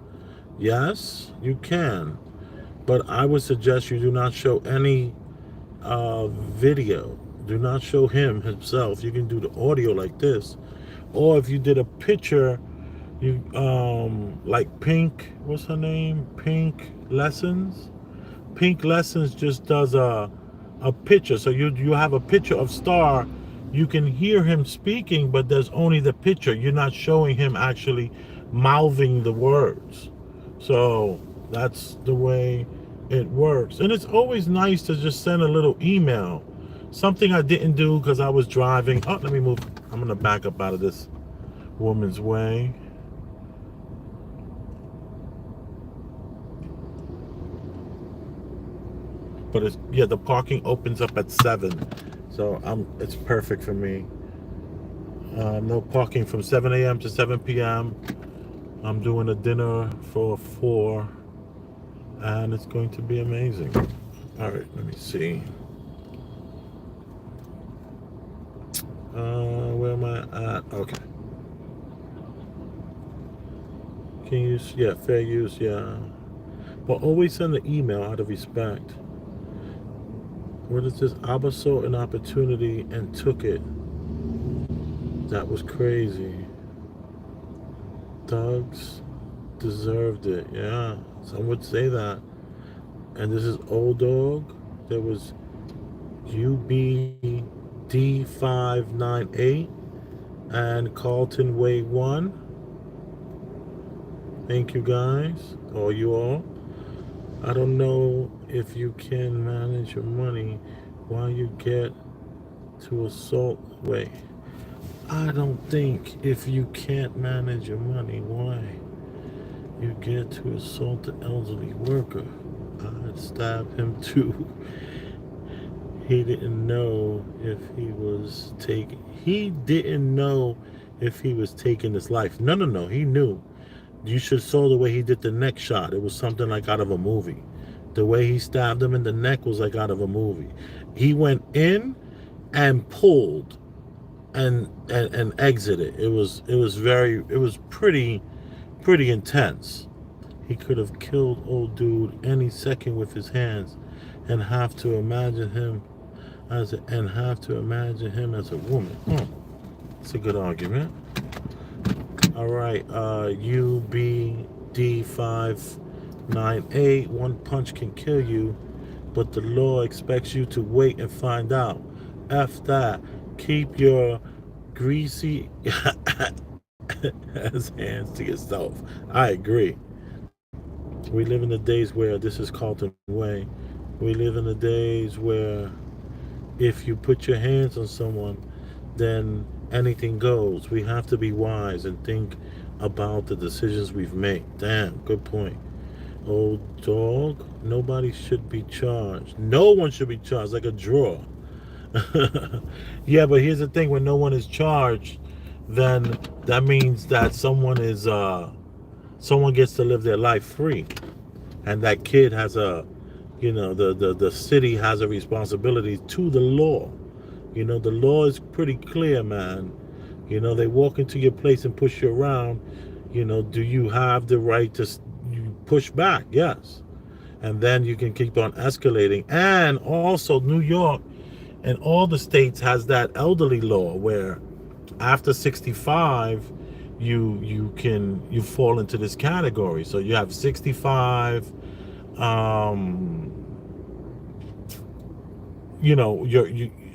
Yes, you can. But I would suggest you do not show any video. Do not show him himself. You can do the audio like this. Or if you did a picture, you like Pink, what's her name? Pink Lessons? Pink Lessons just does a picture. So you have a picture of Star. You can hear him speaking, but there's only the picture. You're not showing him actually mouthing the words. So that's the way it works. And it's always nice to just send a little email. Something I didn't do because I was driving. Oh, let me move. I'm going to back up out of this woman's way. But it's, yeah, the parking opens up at 7. So it's perfect for me. No parking from 7 a.m. to 7 p.m. I'm doing a dinner for 4. And it's going to be amazing. All right, let me see. Where am I at? Okay. Can you use, yeah, fair use, yeah. But always send an email out of respect. What is this? Abba saw an opportunity and took it. That was crazy. Thugs deserved it. Yeah, some would say that. And this is Old Dog. There was UBD598 and Carlton Way 1. Thank you guys, or you all. I don't know if you can manage your money while you get to assault. Wait, I don't think if you can't manage your money, why you get to assault the elderly worker. I'd stab him too. He didn't know if he was taking. He didn't know if he was taking his life. No. He knew. You should saw the way he did the neck shot. It was something like out of a movie. The way he stabbed him in the neck was like out of a movie. He went in and pulled and exited. It was pretty intense. He could have killed old dude any second with his hands, and have to imagine him as a woman. It's a good argument. All right, UBD598, one punch can kill you, but the law expects you to wait and find out. F that. Keep your greasy ass hands to yourself. I agree. We live in the days where this is Carlton Way. We live in the days where if you put your hands on someone, then anything goes. We have to be wise and think about the decisions we've made. Damn, good point. Old Dog, nobody should be charged. No one should be charged, like a draw. Yeah, but here's the thing: when no one is charged, then that means that someone gets to live their life free, and that kid has the city has a responsibility to the law. The law is pretty clear, man. They walk into your place and push you around. Do you have the right to push back? Yes. And then you can keep on escalating. And also New York and all the states has that elderly law where after 65, you fall into this category. So you have 65,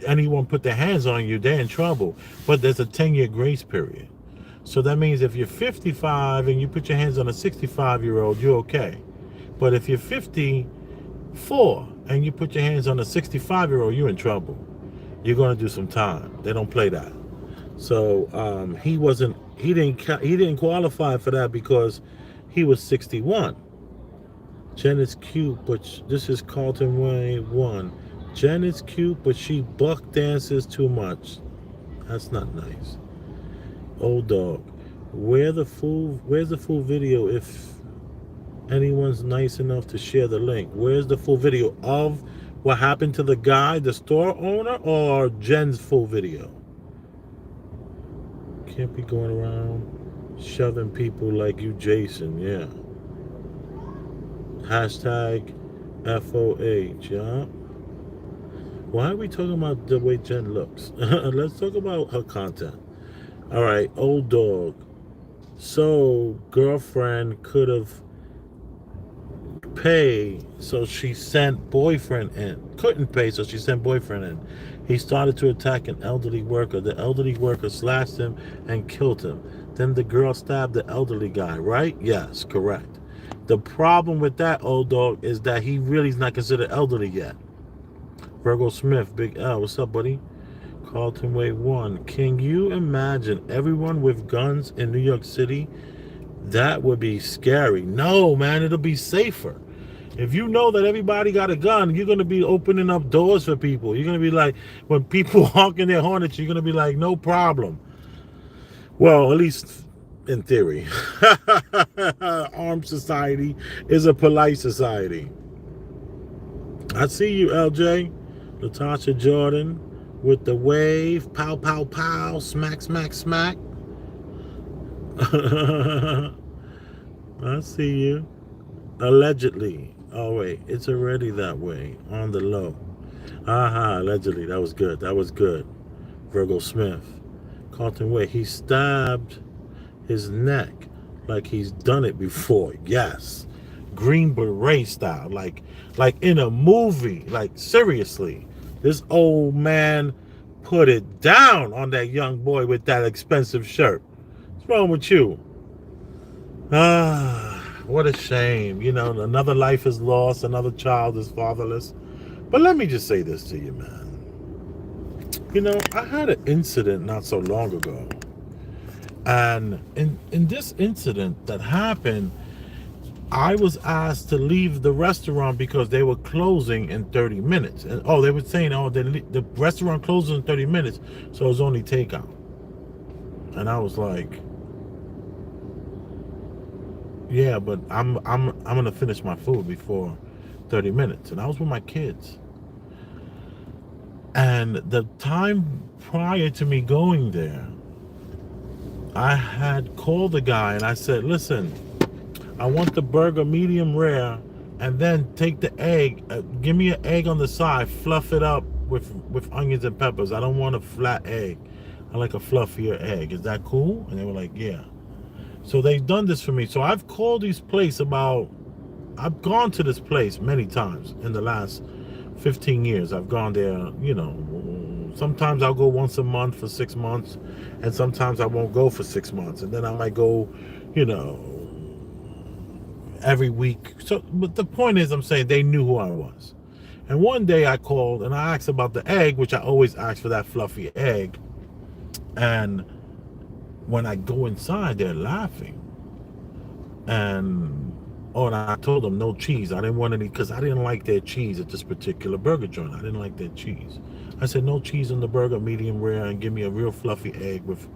anyone put their hands on you, they're in trouble. But there's a 10-year grace period. So that means if you're 55 and you put your hands on a 65-year-old, you're okay. But if you're 54 and you put your hands on a 65-year-old, you're in trouble. You're going to do some time. They don't play that. So he didn't qualify for that because he was 61. Jen is cute, but this is Carlton Way 1. Jen is cute, but she buck dances too much. That's not nice. Old dog. Where's the full video if anyone's nice enough to share the link? Where's the full video of what happened to the guy, the store owner, or Jen's full video? Can't be going around shoving people like you, Jason. Yeah. Hashtag FOH, yeah. Why are we talking about the way Jen looks? Let's talk about her content. All right, old dog. So girlfriend could have paid, so she sent boyfriend in. Couldn't pay, so she sent boyfriend in. He started to attack an elderly worker. The elderly worker slashed him and killed him. Then the girl stabbed the elderly guy, right? Yes, correct. The problem with that, old dog, is that he really is not considered elderly yet. Virgo Smith, Big L, what's up, buddy? Carlton Way 1. Can you imagine everyone with guns in New York City? That would be scary. No, man, it'll be safer. If you know that everybody got a gun, you're going to be opening up doors for people. You're going to be like, when people honking their horn at you, you're going to be like, no problem. Well, at least in theory. Armed society is a polite society. I see you, LJ. Latasha Jordan with the wave. Pow, pow, pow. Smack, smack, smack. I see you. Allegedly. Oh, wait. It's already that way. On the low. Aha, allegedly. That was good. That was good. Virgo Smith. Carlton Way. He stabbed his neck like he's done it before. Yes. Green Beret style. Like in a movie. Like, seriously. This old man put it down on that young boy with that expensive shirt. What's wrong with you? What a shame. You know, another life is lost. Another child is fatherless. But let me just say this to you, man. You know, I had an incident not so long ago. And in this incident that happened, I was asked to leave the restaurant because they were closing in 30 minutes. And they were saying, the restaurant closes in 30 minutes, so it's only takeout. And I was like, yeah, but I'm gonna finish my food before 30 minutes. And I was with my kids. And the time prior to me going there, I had called the guy and I said, listen, I want the burger medium rare, and then take the egg. Give me an egg on the side. Fluff it up with onions and peppers. I don't want a flat egg. I like a fluffier egg. Is that cool? And they were like, yeah. So they've done this for me. So I've called this place I've gone to this place many times in the last 15 years. I've gone there, you know, sometimes I'll go once a month for 6 months, and sometimes I won't go for 6 months. And then I might go, you know, every week. So, but the point is, I'm saying they knew who I was. And one day I called and I asked about the egg, which I always ask for that fluffy egg. And when I go inside, they're laughing. And I told them no cheese. I didn't want any, because I didn't like their cheese at this particular burger joint. I didn't like their cheese. I said no cheese on the burger, medium rare, and give me a real fluffy egg with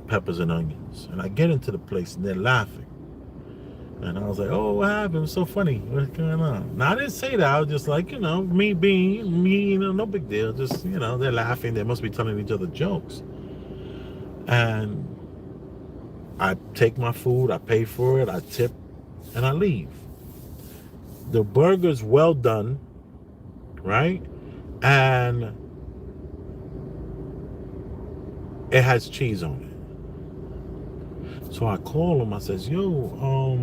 peppers and onions. And I get into the place and they're laughing. And I was like, oh, what happened? It was so funny. What's going on? Now, I didn't say that. I was just like, you know, me being me, you know, no big deal. Just, you know, they're laughing. They must be telling each other jokes. And I take my food. I pay for it. I tip. And I leave. The burger's well done. Right? And it has cheese on it. So I call him. I says, yo,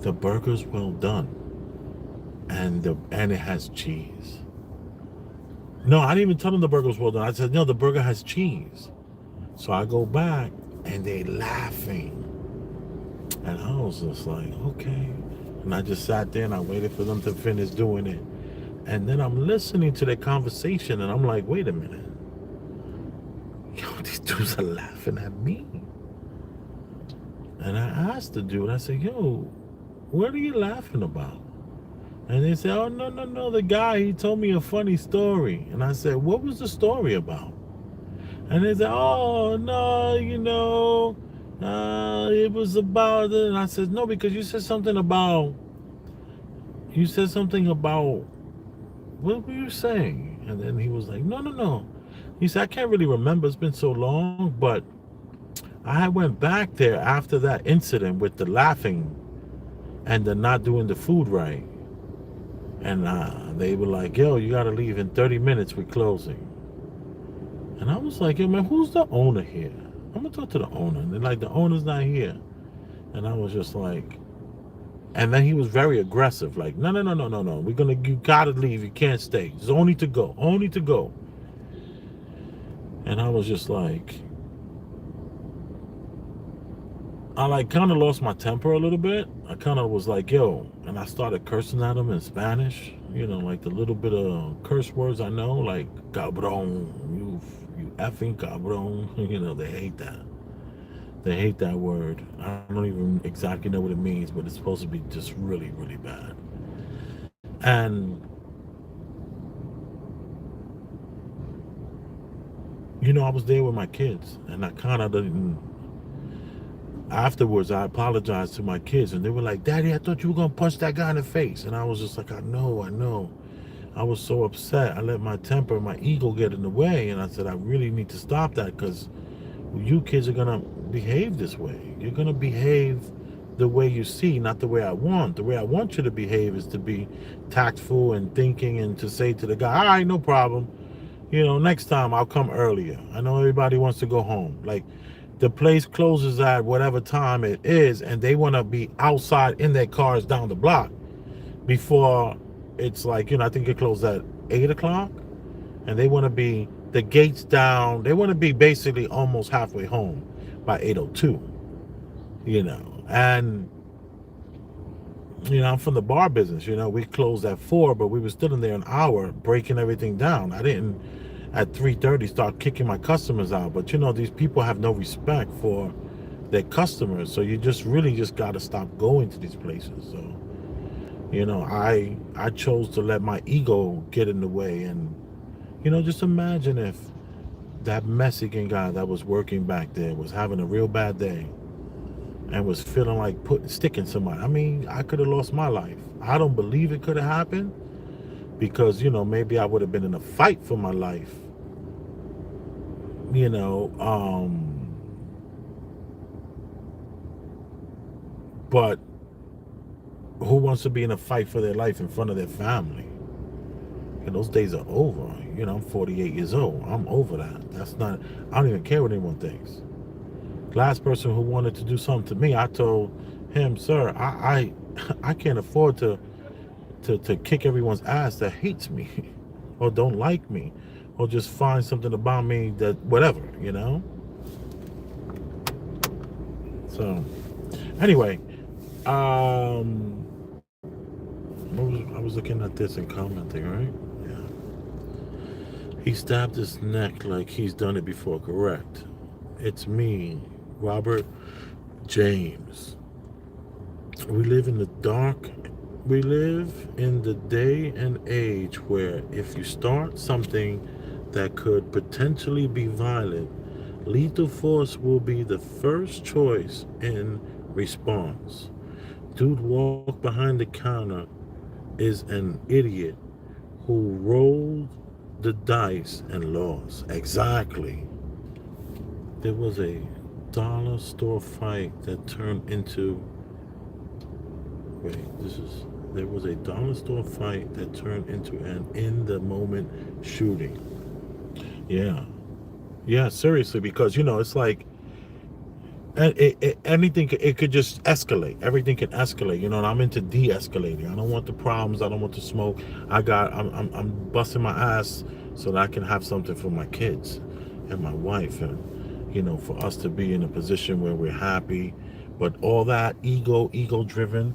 the burger's well done, and it has cheese. No, I didn't even tell him the burger was well done. I said, no, the burger has cheese. So I go back and they laughing. And I was just like, okay. And I just sat there and I waited for them to finish doing it. And then I'm listening to their conversation and I'm like, wait a minute. Yo, these dudes are laughing at me. And I asked the dude, I said, yo, what are you laughing about? And they said, oh, no, no, no. The guy, he told me a funny story. And I said, what was the story about? And they said, oh, no, it was about it. And I said, no, because you said something about, what were you saying? And then he was like, no, no, no. He said, I can't really remember. It's been so long. But I went back there after that incident with the laughing and the not doing the food right. And they were like, yo, you got to leave in 30 minutes. We're closing. And I was like, yo, man, who's the owner here? I'm going to talk to the owner. And they're like, the owner's not here. And I was just like, and then he was very aggressive. Like, no, no, no, no, no, no. You got to leave. You can't stay. It's only to go. Only to go. And I was just like, I like kind of lost my temper a little bit. I kind of was like, yo, and I started cursing at him in Spanish, like the little bit of curse words I know, like cabron, you effing cabron. They hate that. They hate that word. I don't even exactly know what it means, but it's supposed to be just really, really bad. And I was there with my kids, and I kind of didn't. Afterwards, I apologized to my kids, and they were like, Daddy, I thought you were going to punch that guy in the face. And I was just like, I know. I was so upset. I let my temper, my ego get in the way. And I said, I really need to stop that, because you kids are going to behave this way. You're going to behave the way you see, not the way I want. The way I want you to behave is to be tactful and thinking and to say to the guy, all right, no problem. Next time I'll come earlier. I know everybody wants to go home. Like, the place closes at whatever time it is, and they want to be outside in their cars down the block before it's like, I think it closed at 8 o'clock, and they want to be the gates down. They want to be basically almost halfway home by 8:02, and I'm from the bar business. We closed at 4, but we were still in there an hour breaking everything down. I didn't at 3:30 start kicking my customers out, but these people have no respect for their customers, so you just got to stop going to these places. So I chose to let my ego get in the way, and just imagine if that Mexican guy that was working back there was having a real bad day and was feeling like sticking somebody. I mean, I could have lost my life. I don't believe it could have happened, because maybe I would have been in a fight for my life, but who wants to be in a fight for their life in front of their family? Those days are over. I'm 48 years old. I'm over that. I don't even care what anyone thinks. Last person who wanted to do something to me, I told him, sir, I can't afford to kick everyone's ass that hates me or don't like me or just find something about me that whatever. So anyway, I was looking at this and commenting, right? Yeah. He stabbed his neck like he's done it before. Correct. It's me, Robert James. We live in the day and age where if you start something that could potentially be violent, lethal force will be the first choice in response. Dude walked behind the counter is an idiot who rolled the dice and lost. Exactly. There was a dollar store fight that turned into there was a dollar store fight that turned into an in-the-moment shooting. Yeah, seriously, because it's like anything, it could just escalate. Everything can escalate, and I'm into de-escalating. I don't want the problems. I don't want the smoke. I'm busting my ass so that I can have something for my kids and my wife, and for us to be in a position where we're happy. But all that ego driven,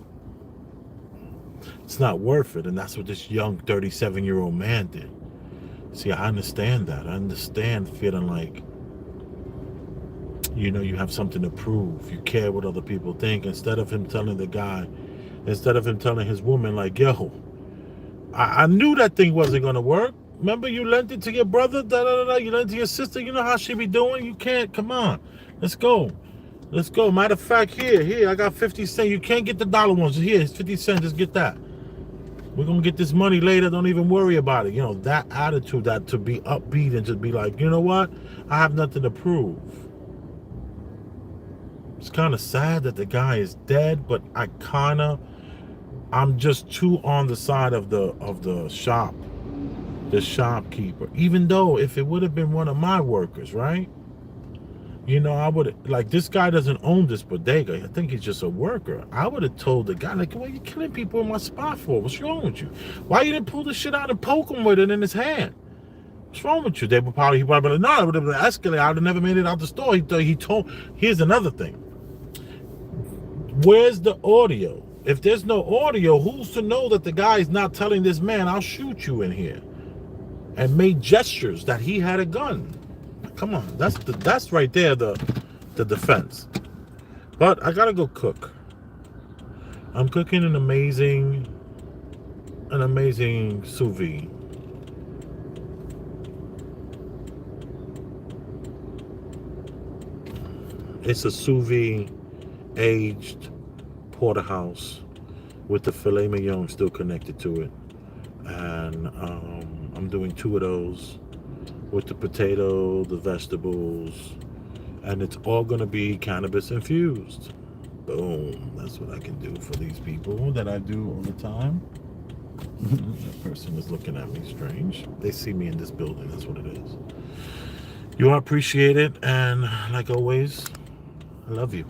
it's not worth it. And that's what this young 37-year-old man did. See, I understand that. I understand feeling like, you have something to prove. You care what other people think. Instead of him telling his woman, like, yo, I knew that thing wasn't going to work. Remember, you lent it to your brother, you lent it to your sister. You know how she be doing? You can't, come on. Let's go. Matter of fact, here, I got 50 cents. You can't get the dollar ones. Here, it's 50 cents. Just get that. We're going to get this money later. Don't even worry about it. That attitude, that to be upbeat and to be like, you know what? I have nothing to prove. It's kind of sad that the guy is dead, but I'm just too on the side of the shopkeeper. Even though if it would have been one of my workers, right? I would, like, this guy doesn't own this bodega. I think he's just a worker. I would have told the guy, like, what are you killing people in my spot for? What's wrong with you? Why you didn't pull the shit out and poke him with it in his hand? What's wrong with you? He probably be like, no, it would have been escalated. I would have never made it out the store. Here's another thing. Where's the audio? If there's no audio, who's to know that the guy is not telling this man, I'll shoot you in here? And made gestures that he had a gun. Come on, that's right there the defense. But I gotta go cook. I'm cooking an amazing sous vide. It's a sous vide aged porterhouse with the filet mignon still connected to it, and I'm doing 2 of those with the potato, the vegetables, and it's all gonna be cannabis infused. Boom. That's what I can do for these people that I do all the time. That person is looking at me strange. They see me in this building. That's what it is. You are appreciated, and like always, I love you.